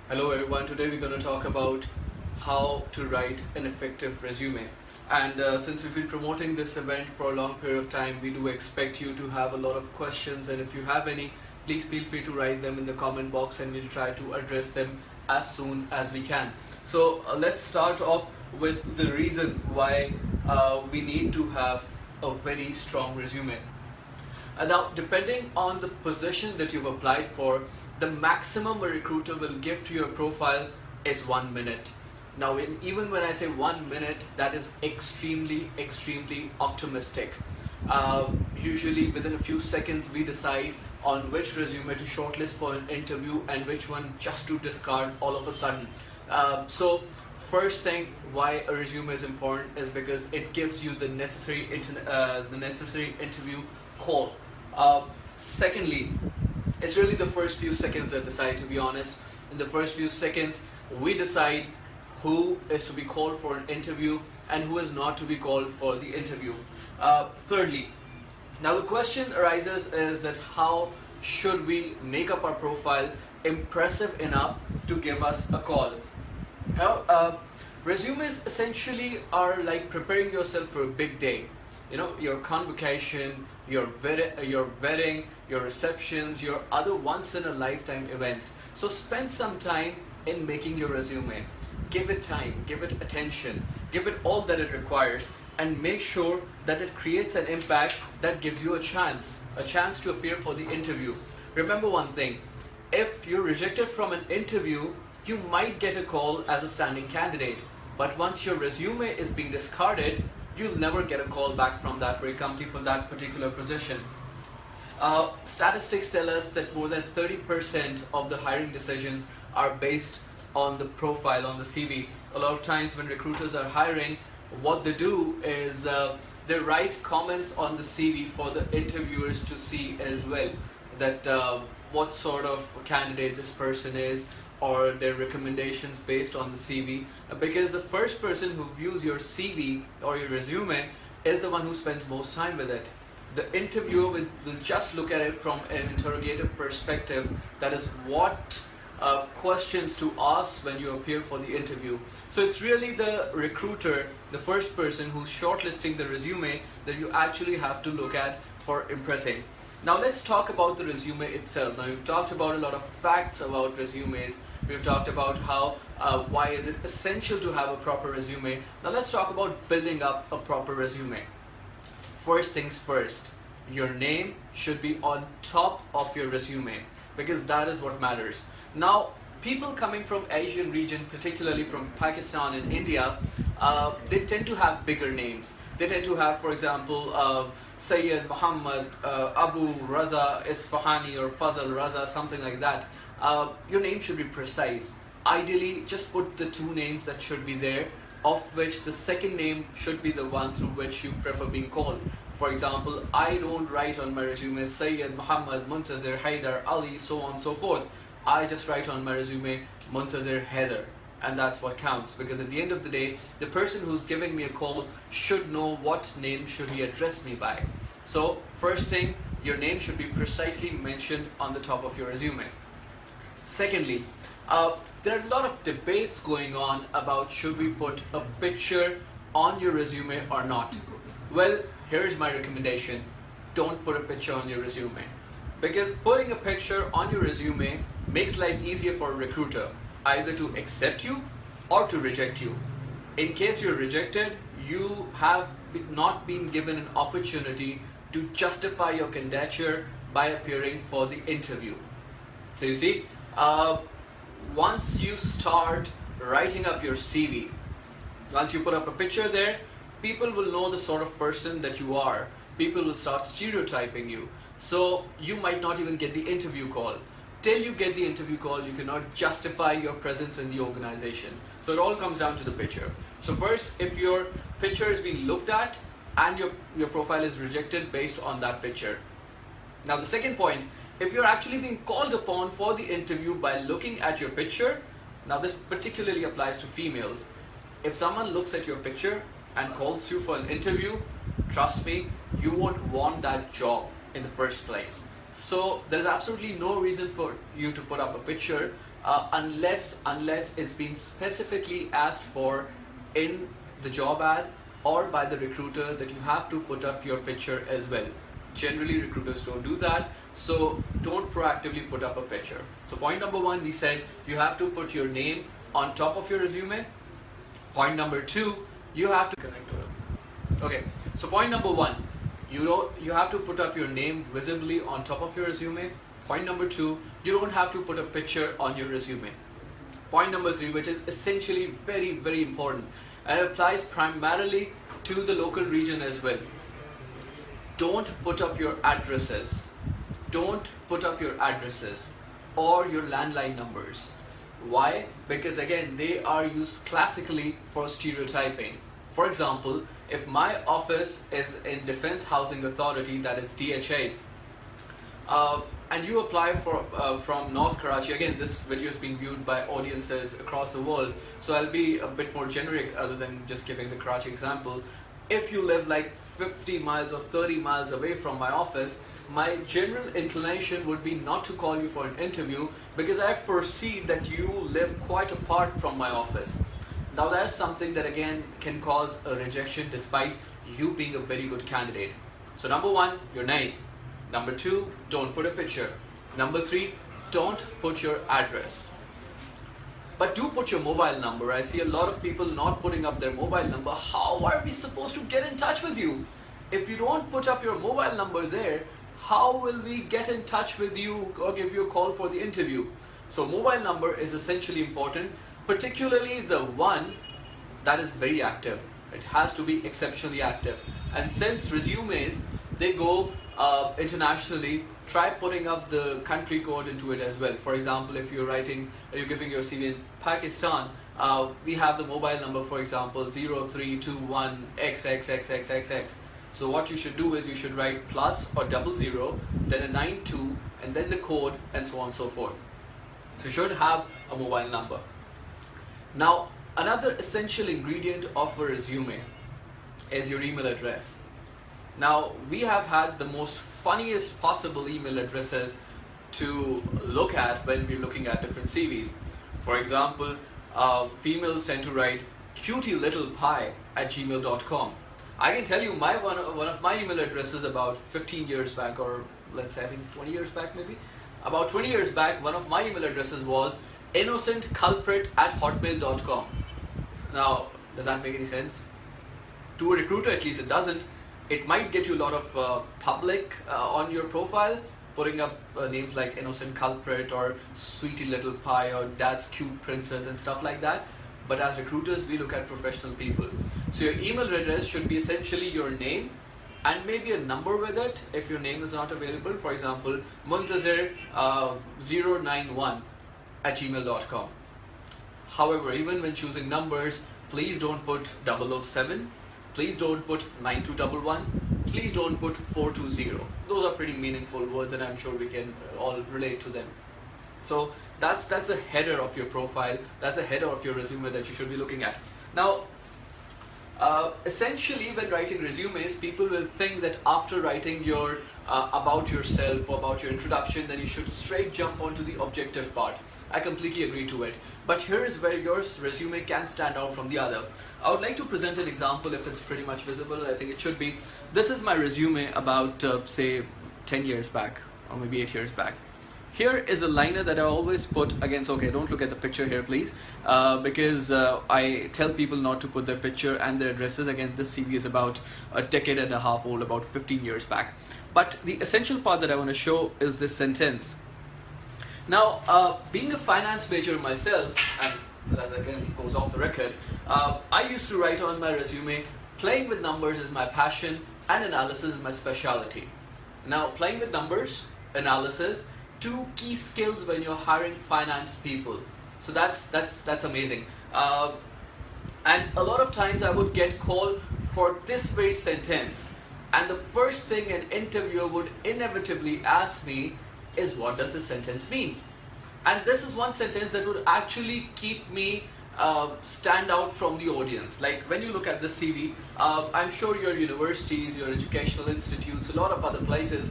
Hello everyone, today we're going to talk about how to write an effective resume. And since we've been promoting this event for a long period of time, we do expect you to have a lot of questions, and if you have any, please feel free to write them in the comment box and we'll try to address them as soon as we can. So let's start off with the reason why we need to have a very strong resume. Now, depending on the position that you've applied for, the maximum a recruiter will give to your profile is 1 minute. Now, even when I say 1 minute, that is extremely optimistic. Usually within a few seconds, we decide on which resume to shortlist for an interview and which one just to discard all of a sudden. So first thing, why a resume is important is because it gives you the necessary interview call. Secondly, it's really the first few seconds that decide, to be honest. In the first few seconds, we decide who is to be called for an interview and who is not to be called for the interview. Thirdly, now the question arises is that how should we make up our profile impressive enough to give us a call? Now, resumes essentially are like preparing yourself for a big day. You know, your convocation, your wedding, your receptions, your other once-in-a-lifetime events. So spend some time in making your resume. Give it time, give it attention, give it all that it requires, and make sure that it creates an impact that gives you a chance to appear for the interview. Remember one thing, if you're rejected from an interview, you might get a call as a standing candidate. But once your resume is being discarded, you'll never get a call back from that very company for that particular position. Statistics tell us that more than 30% of the hiring decisions are based on the profile, on the CV. A lot of times when recruiters are hiring, what they do is they write comments on the CV for the interviewers to see as well, that what sort of candidate this person is, or their recommendations based on the CV, because the first person who views your CV or your resume is the one who spends most time with it. The interviewer will just look at it from an interrogative perspective, that is what questions to ask when you appear for the interview. So it's really the recruiter, the first person who's shortlisting the resume, that you actually have to look at for impressing. Now let's talk about the resume itself. Now we've talked about a lot of facts about resumes. We've talked about how, why is it essential to have a proper resume. Now let's talk about building up a proper resume. First things first, your name should be on top of your resume, because that is what matters. Now, people coming from Asian region, particularly from Pakistan and India, they tend to have bigger names. They tend to have, for example, Sayyid Muhammad, Abu Raza Isfahani, or Fazal Raza, something like that. Your name should be precise. Ideally, just put the two names that should be there, of which the second name should be the one through which you prefer being called. For example, I don't write on my resume Sayyid Muhammad Muntazir Haidar Ali, so on and so forth. I just write on my resume Muntazir Haidar, and that's what counts, because at the end of the day, the person who's giving me a call should know what name should he address me by. So first thing, your name should be precisely mentioned on the top of your resume. Secondly, there are a lot of debates going on about should we put a picture on your resume or not. Well, here's my recommendation. Don't put a picture on your resume, because putting a picture on your resume makes life easier for a recruiter, either to accept you or to reject you. In case you're rejected, you have not been given an opportunity to justify your candidature by appearing for the interview. So you see, once you start writing up your CV, once you put up a picture there, people will know the sort of person that you are. People will start stereotyping you. So you might not even get the interview call. Till you get the interview call, you cannot justify your presence in the organization. So it all comes down to the picture. So first, if your picture is being looked at and your profile is rejected based on that picture. Now the second point, if you're actually being called upon for the interview by looking at your picture, now this particularly applies to females. If someone looks at your picture and calls you for an interview, trust me, you won't want that job in the first place. So there's absolutely no reason for you to put up a picture unless it's been specifically asked for in the job ad or by the recruiter that you have to put up your picture as well. Generally, recruiters don't do that, so don't proactively put up a picture. So point number one, we said you have to put your name on top of your resume. Point number two, you have to connect to it. Okay, so point number one, you have to put up your name visibly on top of your resume. Point number two, you don't have to put a picture on your resume. Point number three, which is essentially very, very important, and it applies primarily to the local region as well. Don't put up your addresses. Don't put up your addresses or your landline numbers. Why? Because again, they are used classically for stereotyping. For example, if my office is in Defense Housing Authority, that is DHA, and you apply for from North Karachi, again this video is being viewed by audiences across the world, so I'll be a bit more generic other than just giving the Karachi example. If you live like 50 miles or 30 miles away from my office, my general inclination would be not to call you for an interview because I foresee that you live quite apart from my office. Now that's something that again can cause a rejection despite you being a very good candidate. So number one, your name. Number two, don't put a picture. Number three, don't put your address. But do put your mobile number. I see a lot of people not putting up their mobile number. How are we supposed to get in touch with you? If you don't put up your mobile number there, how will we get in touch with you or give you a call for the interview? So mobile number is essentially important, particularly the one that is very active. It has to be exceptionally active. And since resumes, they go internationally, try putting up the country code into it as well. For example, if you're giving your CV in Pakistan, we have the mobile number, for example, 0321XXXXXX. So what you should do is you should write plus or 00, then a 92, and then the code, and so on and so forth. So you should have a mobile number. Now, another essential ingredient of a resume is your email address. Now, we have had the most funniest possible email addresses to look at when we're looking at different CVs. For example, females tend to write cutieLittlePie@gmail.com. I can tell you one of my email addresses about 15 years back, or let's say I think 20 years back maybe. About 20 years back, one of my email addresses was innocentculprit@hotmail.com. Now, does that make any sense? To a recruiter, at least it doesn't. It might get you a lot of public on your profile, putting up names like Innocent Culprit or Sweetie Little Pie or Dad's Cute Princess and stuff like that. But as recruiters, we look at professional people. So your email address should be essentially your name and maybe a number with it if your name is not available. For example, Muntazir091@gmail.com. However, even when choosing numbers, please don't put 007. Please don't put 9211. Please don't put 420. Those are pretty meaningful words and I'm sure we can all relate to them. So that's the header of your profile. That's the header of your resume that you should be looking at. Now, essentially when writing resumes, people will think that after writing your about yourself or about your introduction, then you should straight jump onto the objective part. I completely agree to it. But here is where your resume can stand out from the other. I would like to present an example if it's pretty much visible. I think it should be. This is my resume about, say, 10 years back or maybe 8 years back. Here is a liner that I always put against, okay, don't look at the picture here please, because I tell people not to put their picture and their addresses. Again, this CV is about a decade and a half old, about 15 years back. But the essential part that I want to show is this sentence. Now, being a finance major myself, and that again goes off the record, I used to write on my resume, playing with numbers is my passion and analysis is my specialty. Now, playing with numbers, analysis, two key skills when you're hiring finance people. So that's amazing. And a lot of times I would get called for this very sentence. And the first thing an interviewer would inevitably ask me is, what does this sentence mean? And this is one sentence that would actually keep me stand out from the audience? Like when you look at the CV, I'm sure your universities, your educational institutes, a lot of other places,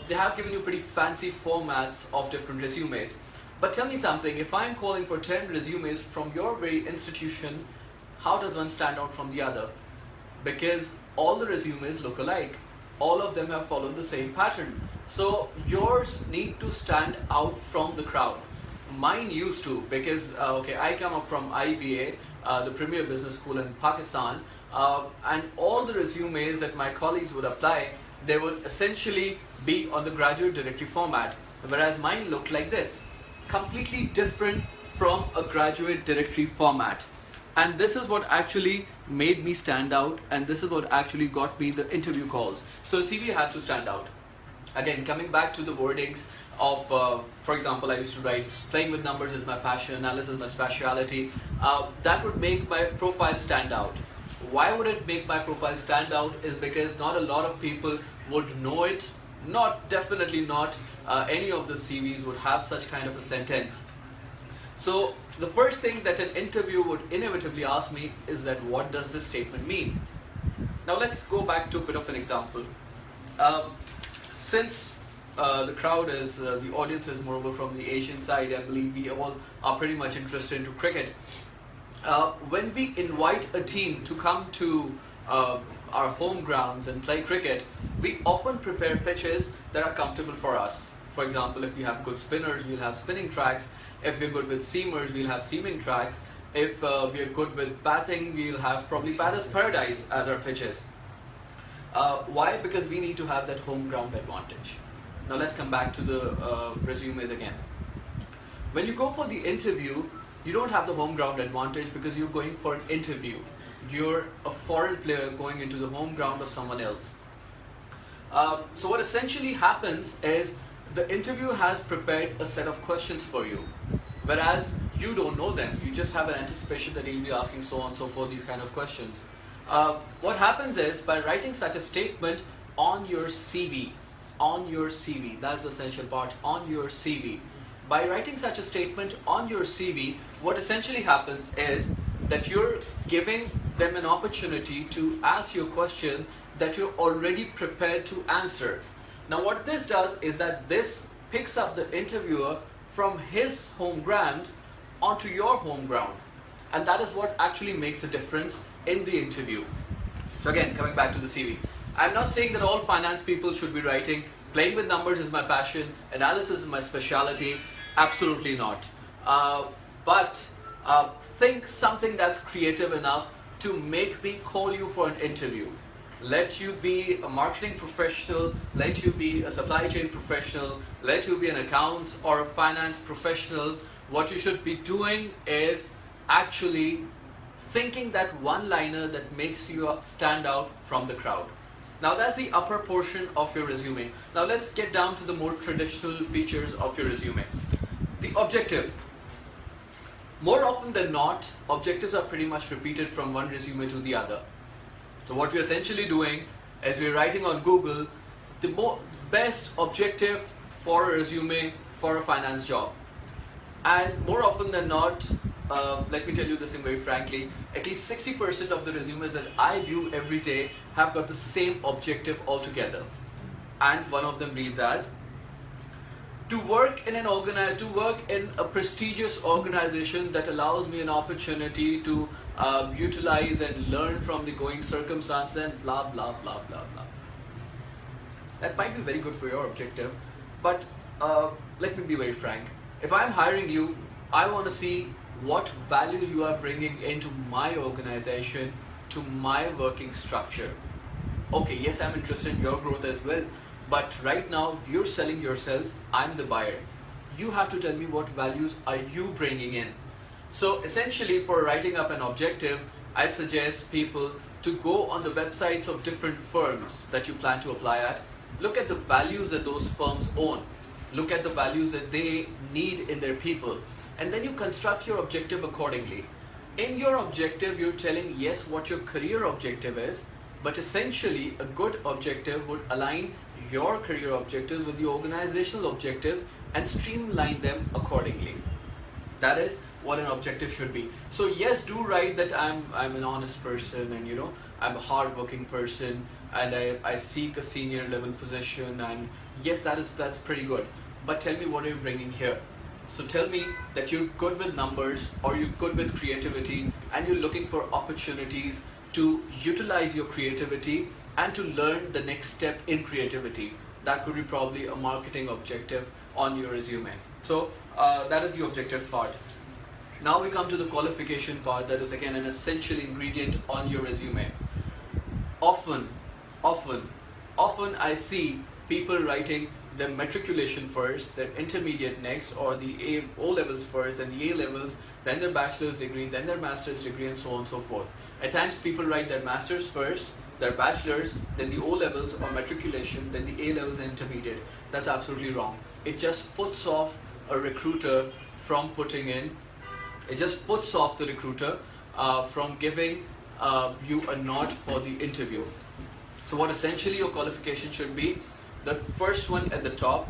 they have given you pretty fancy formats of different resumes. But tell me something, if I'm calling for 10 resumes from your very institution, how does one stand out from the other? Because all the resumes look alike. All of them have followed the same pattern. So yours need to stand out from the crowd. Mine used to, because okay, I come up from IBA, the premier business school in Pakistan, and all the resumes that my colleagues would apply, they would essentially be on the graduate directory format, whereas mine looked like this, completely different from a graduate directory format. And this is what actually made me stand out, and this is what actually got me the interview calls. So CV has to stand out. Again, coming back to the wordings of, for example, I used to write, playing with numbers is my passion, analysis is my specialty. That would make my profile stand out. Why would it make my profile stand out? Is because not a lot of people would know it. Definitely not any of the CVs would have such kind of a sentence. So the first thing that an interview would inevitably ask me is that, what does this statement mean? Now let's go back to a bit of an example. Since the crowd is, the audience is moreover from the Asian side, I believe we all are pretty much interested into cricket. When we invite a team to come to our home grounds and play cricket, we often prepare pitches that are comfortable for us. For example, if we have good spinners, we'll have spinning tracks. If we're good with seamers, we'll have seaming tracks. If we're good with batting, we'll have probably batter's paradise as our pitches. Why? Because we need to have that home ground advantage. Now let's come back to the resumes again. When you go for the interview, you don't have the home ground advantage because you're going for an interview. You're a foreign player going into the home ground of someone else. So what essentially happens is the interview has prepared a set of questions for you, whereas you don't know them. You just have an anticipation that he'll be asking so on and so forth, these kind of questions. What happens is, by writing such a statement on your CV, that's the essential part, on your CV. By writing such a statement on your CV, what essentially happens is that you're giving them an opportunity to ask you a question that you're already prepared to answer. Now what this does is that this picks up the interviewer from his home ground onto your home ground. And that is what actually makes a difference in the interview. So again, coming back to the CV. I'm not saying that all finance people should be writing, playing with numbers is my passion, analysis is my specialty. Absolutely not. But think something that's creative enough to make me call you for an interview. Let you be a marketing professional, let you be a supply chain professional, let you be an accounts or a finance professional. What you should be doing is actually thinking that one-liner that makes you stand out from the crowd. Now that's the upper portion of your resume. Now let's get down to the more traditional features of your resume. The objective. More often than not, objectives are pretty much repeated from one resume to the other. So what we're essentially doing is we're writing on Google the best objective for a resume for a finance job. And more often than not, let me tell you this thing very frankly, at least 60% of the resumes that I view every day have got the same objective altogether. And one of them reads as, to work in a prestigious organization that allows me an opportunity to utilize and learn from the going circumstances and blah blah blah blah blah. That might be very good for your objective, but let me be very frank. If I'm hiring you, I want to see what value you are bringing into my organization, to my working structure. Okay, yes, I'm interested in your growth as well, but right now you're selling yourself, I'm the buyer. You have to tell me what values are you bringing in. So essentially, for writing up an objective, I suggest people to go on the websites of different firms that you plan to apply at. Look at the values that those firms own. Look at the values that they need in their people. And then you construct your objective accordingly. In your objective, you're telling yes what your career objective is, but essentially a good objective would align your career objectives with the organizational objectives and streamline them accordingly. That is what an objective should be. So yes, do write that I'm an honest person, and I'm a hardworking person, and I seek a senior level position, and yes, that's pretty good. But tell me, what are you bringing here? So tell me that you're good with numbers, or you're good with creativity, and you're looking for opportunities to utilize your creativity and to learn the next step in creativity. That could be probably a marketing objective on your resume. So that is the objective part. Now we come to the qualification part, that is again an essential ingredient on your resume. Often I see people writing their matriculation first, their intermediate next, or the O levels first, then the A levels, then their bachelor's degree, then their master's degree, and so on and so forth. At times people write their master's first, their bachelor's, then the O levels or matriculation, then the A levels and intermediate. That's absolutely wrong. It just puts off a recruiter from putting in, it just puts off the recruiter from giving you a nod for the interview. So what essentially your qualification should be, the first one at the top,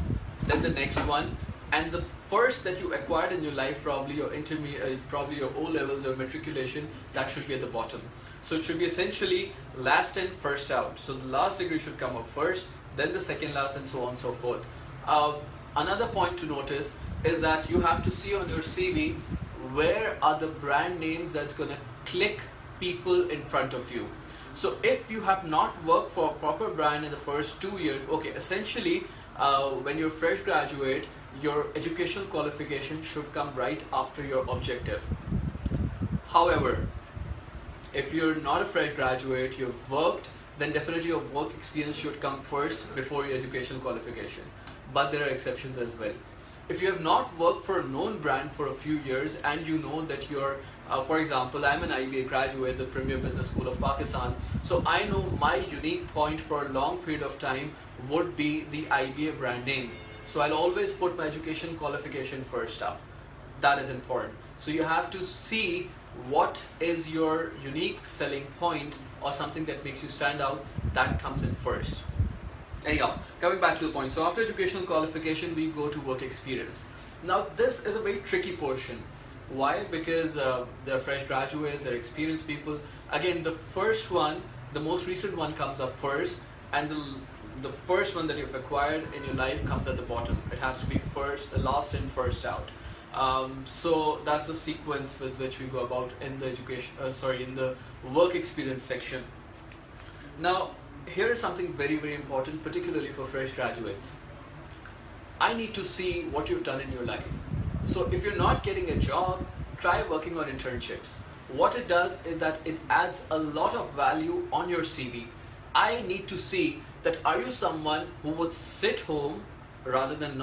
then the next one, and the first that you acquired in your life, probably your intermediate, probably your O levels or matriculation, that should be at the bottom. So it should be essentially last in, first out. So the last degree should come up first, then the second last, and so on and so forth. Another point to notice is that you have to see on your CV where are the brand names that's going to click people in front of you. So if you have not worked for a proper brand in the first 2 years, okay, essentially when you're a fresh graduate, your educational qualification should come right after your objective. However, if you're not a fresh graduate, you've worked, then definitely your work experience should come first before your educational qualification. But there are exceptions as well. If you have not worked for a known brand for a few years, and you know that you're, for example, I'm an IBA graduate, the Premier Business School of Pakistan, so I know my unique point for a long period of time would be the IBA brand name. So I'll always put my education qualification first up. That is important. So you have to see what is your unique selling point or something that makes you stand out. That comes in first. Anyhow, coming back to the point. So after educational qualification, we go to work experience. Now this is a very tricky portion. Why? Because they're fresh graduates, they're experienced people. Again, the first one, the most recent one comes up first, and the first one that you've acquired in your life comes at the bottom. It has to be first, last in, first out. So that's the sequence with which we go about in the education, in the work experience section. Now, here is something very, very important, particularly for fresh graduates. I need to see what you've done in your life. So if you're not getting a job, try working on internships. What it does is that it adds a lot of value on your CV. I need to see that are you someone who would sit home rather than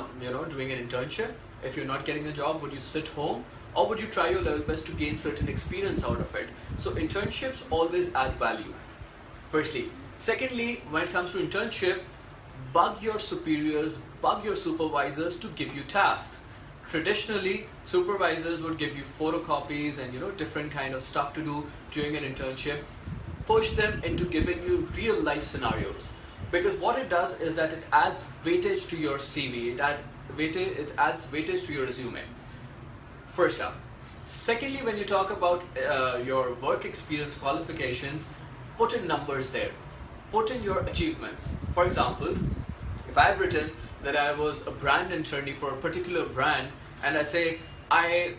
doing an internship? If you're not getting a job, would you sit home, or would you try your level best to gain certain experience out of it? So internships always add value, firstly. Secondly, when it comes to internship, bug your superiors, bug your supervisors to give you tasks. Traditionally, supervisors would give you photocopies and different kind of stuff to do during an internship. Push them into giving you real life scenarios, because what it does is that it adds weightage to your CV. It adds weightage to your resume. First up. Secondly, when you talk about your work experience qualifications, put in numbers there. Put in your achievements. For example, if I've written that I was a brand attorney for a particular brand, and I say I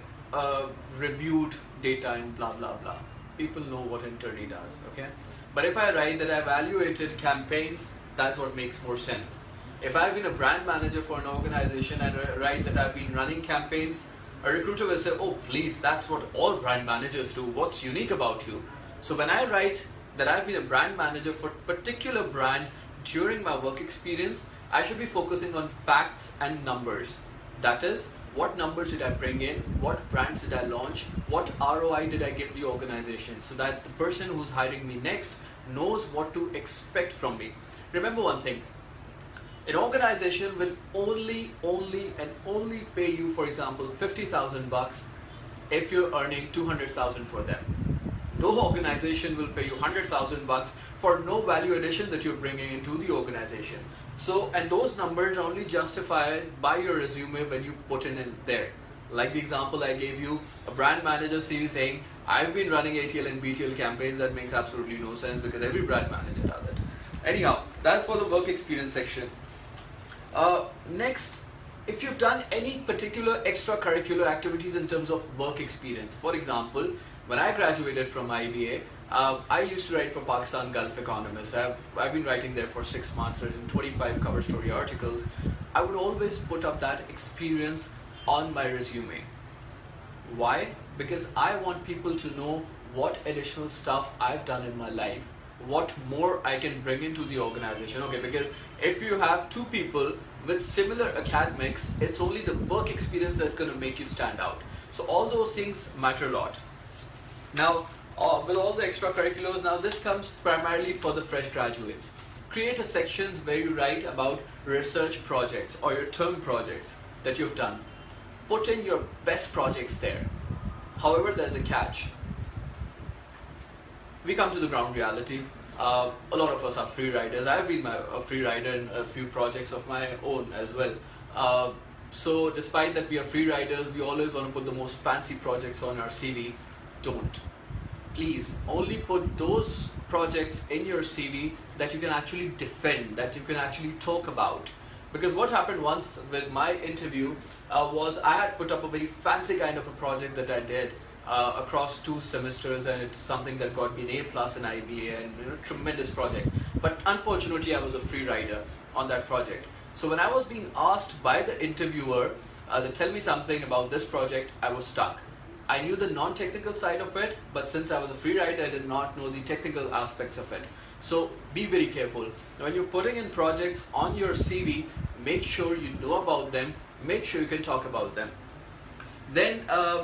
reviewed data and blah blah blah, people know what an attorney does, okay? But if I write that I evaluated campaigns, that's what makes more sense. If I've been a brand manager for an organization and I write that I've been running campaigns, a recruiter will say, oh please, that's what all brand managers do. What's unique about you? So when I write that I've been a brand manager for a particular brand during my work experience, I should be focusing on facts and numbers. That is, what numbers did I bring in, what brands did I launch, what ROI did I give the organization, so that the person who's hiring me next knows what to expect from me. Remember one thing, an organization will only pay you, for example, $50,000 if you're earning $200,000 for them. No organization will pay you $100,000 for no value addition that you're bringing into the organization. So, and those numbers are only justified by your resume when you put in there. Like the example I gave you, a brand manager CV saying, I've been running ATL and BTL campaigns. That makes absolutely no sense because every brand manager does it. Anyhow, that's for the work experience section. Next, if you've done any particular extracurricular activities in terms of work experience. For example, when I graduated from IBA, I used to write for Pakistan Gulf Economist. I've been writing there for 6 months, written 25 cover story articles. I would always put up that experience on my resume. Why? Because I want people to know what additional stuff I've done in my life, what more I can bring into the organization. Okay, because if you have two people with similar academics, it's only the work experience that's going to make you stand out. So all those things matter a lot. Now, with all the extracurriculars, now this comes primarily for the fresh graduates. Create a section where you write about research projects or your term projects that you've done. Put in your best projects there. However, there's a catch. We come to the ground reality. A lot of us are free riders. I've been a free rider in a few projects of my own as well. So despite that we are free riders, we always want to put the most fancy projects on our CV. Don't. Please only put those projects in your CV that you can actually defend, that you can actually talk about. Because what happened once with my interview was I had put up a very fancy kind of a project that I did across 2 semesters, and it's something that got me an A+ in IBA, and tremendous project. But unfortunately, I was a free rider on that project. So when I was being asked by the interviewer to tell me something about this project, I was stuck. I knew the non-technical side of it, but since I was a free rider, I did not know the technical aspects of it. So be very careful. When you're putting in projects on your CV, make sure you know about them, make sure you can talk about them. Then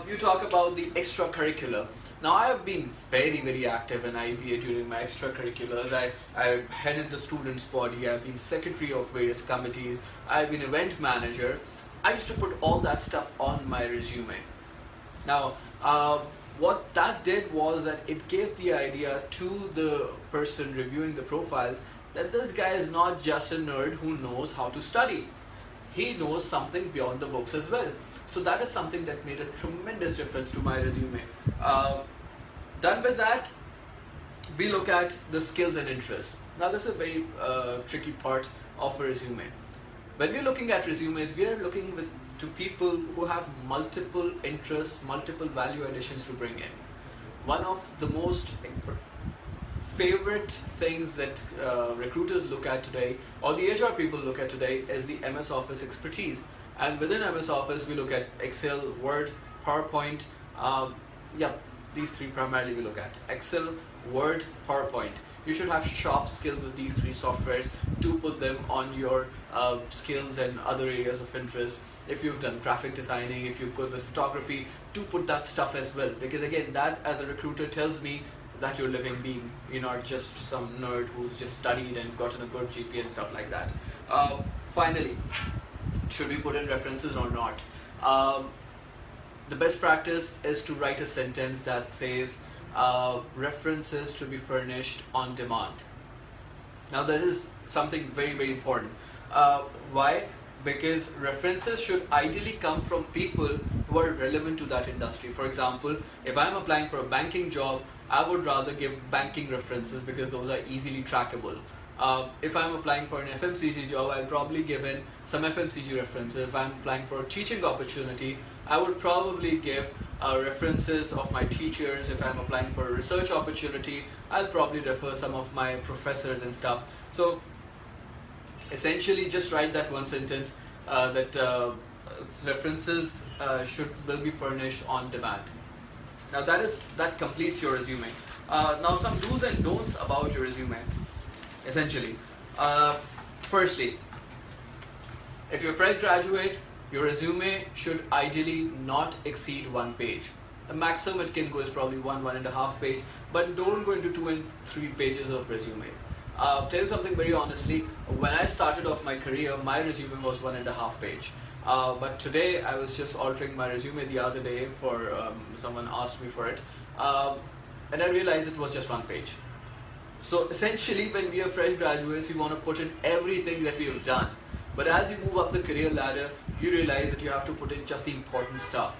you talk about the extracurricular. Now I have been very active in IBA during my extracurriculars. I headed the students body, I've been secretary of various committees, I've been event manager. I used to put all that stuff on my resume. Now, what that did was that it gave the idea to the person reviewing the profiles that this guy is not just a nerd who knows how to study. He knows something beyond the books as well. So that is something that made a tremendous difference to my resume. Done with that, we look at the skills and interests. Now this is a very tricky part of a resume. When we're looking at resumes, we are looking to people who have multiple interests, multiple value additions to bring in. One of the most favorite things that recruiters look at today, or the HR people look at today, is the MS Office expertise. And within MS Office, we look at Excel, Word, PowerPoint. These 3 primarily we look at. Excel, Word, PowerPoint. You should have sharp skills with these 3 softwares to put them on your skills and other areas of interest. If you've done graphic designing, if you've good with photography, do put that stuff as well. Because again, that as a recruiter tells me that you're a living being. You're not just some nerd who just studied and gotten a good GPA and stuff like that. Finally, should we put in references or not? The best practice is to write a sentence that says references to be furnished on demand. Now this is something very important. Why? Because references should ideally come from people who are relevant to that industry. For example, if I'm applying for a banking job, I would rather give banking references because those are easily trackable. If I'm applying for an FMCG job, I'll probably give in some FMCG references. If I'm applying for a teaching opportunity, I would probably give references of my teachers. If I'm applying for a research opportunity, I'll probably refer some of my professors and stuff. So essentially just write that one sentence that references will be furnished on demand. Now that completes your resume. Now some do's and don'ts about your resume. Essentially, firstly, if you're a fresh graduate, your resume should ideally not exceed 1 page. The maximum it can go is probably 1.5 page, but don't go into 2 and 3 pages of resumes. Tell you something very honestly, when I started off my career, my resume was 1.5 page. But today, I was just altering my resume the other day for someone asked me for it, and I realized it was just 1 page. So essentially, when we are fresh graduates, we want to put in everything that we have done. But as you move up the career ladder, you realize that you have to put in just the important stuff.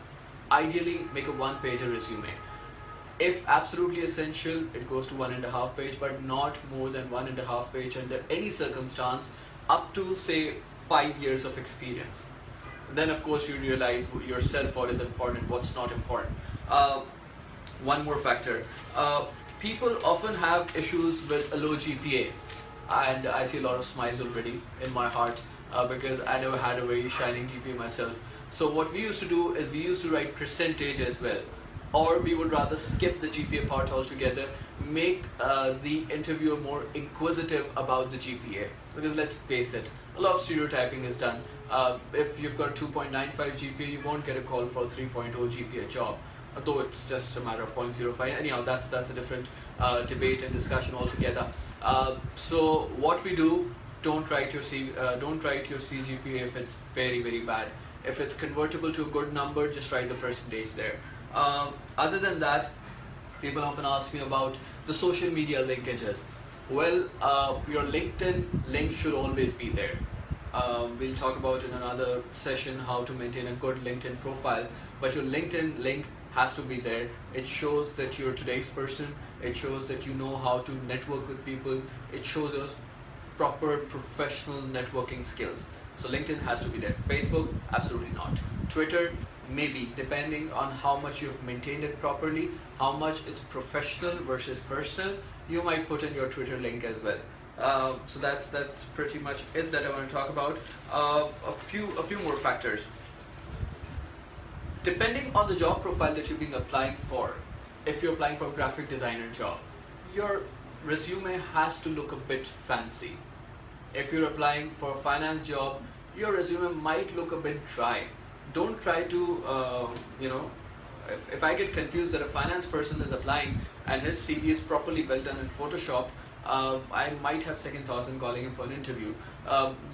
Ideally, make a one-pager resume. If absolutely essential, it goes to 1.5 page, but not more than 1.5 page under any circumstance, up to say 5 years of experience. Then of course you realize yourself what is important, what's not important. One more factor. People often have issues with a low GPA, and I see a lot of smiles already in my heart because I never had a very shining GPA myself. So what we used to do is we used to write percentage as well, or we would rather skip the GPA part altogether, make the interviewer more inquisitive about the GPA. Because let's face it, a lot of stereotyping is done. If you've got 2.95 GPA, you won't get a call for a 3.0 GPA job, though it's just a matter of 0.05. Anyhow, that's a different debate and discussion altogether. So what we do, don't write your CGPA if it's very bad. If it's convertible to a good number, just write the percentage there. Other than that, people often ask me about the social media linkages. Well, your LinkedIn link should always be there. We'll talk about in another session how to maintain a good LinkedIn profile, but your LinkedIn link has to be there. It shows that you're today's person. It shows that you know how to network with people. It shows your proper professional networking skills. So LinkedIn has to be there. Facebook, absolutely not. Twitter, maybe, depending on how much you've maintained it properly, how much it's professional versus personal, you might put in your Twitter link as well. So that's pretty much it that I want to talk about. A few more factors. Depending on the job profile that you've been applying for, if you're applying for a graphic designer job, your resume has to look a bit fancy. If you're applying for a finance job, your resume might look a bit dry. Don't try to, if I get confused that a finance person is applying and his CV is properly well done in Photoshop, I might have second thoughts in calling him for an interview.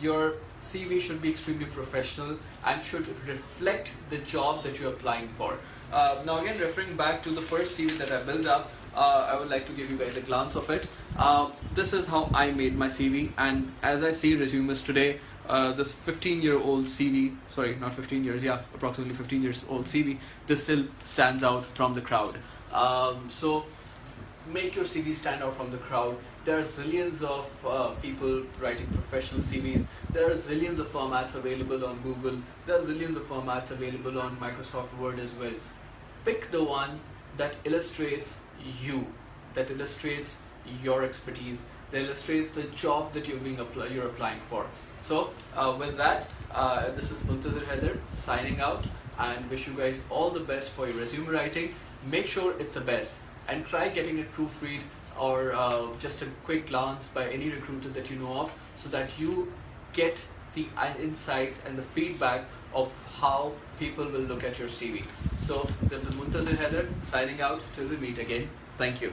Your CV should be extremely professional and should reflect the job that you're applying for. Now again, referring back to the first CV that I built up, I would like to give you guys a glance of it. This is how I made my CV, and as I see resumes today, this 15-year-old CV, sorry, not 15 years, yeah, approximately 15 years old CV, this still stands out from the crowd. So make your CV stand out from the crowd. There are zillions of people writing professional CVs. There are zillions of formats available on Google. There are zillions of formats available on Microsoft Word as well. Pick the one that illustrates you, that illustrates your expertise, that illustrates the job that you're applying for. So with that, this is Muntazir Haider signing out, and wish you guys all the best for your resume writing. Make sure it's the best, and try getting it proofread or just a quick glance by any recruiter that you know of, so that you get the insights and the feedback of how people will look at your CV. So this is Muntazir Haider signing out till we meet again. Thank you.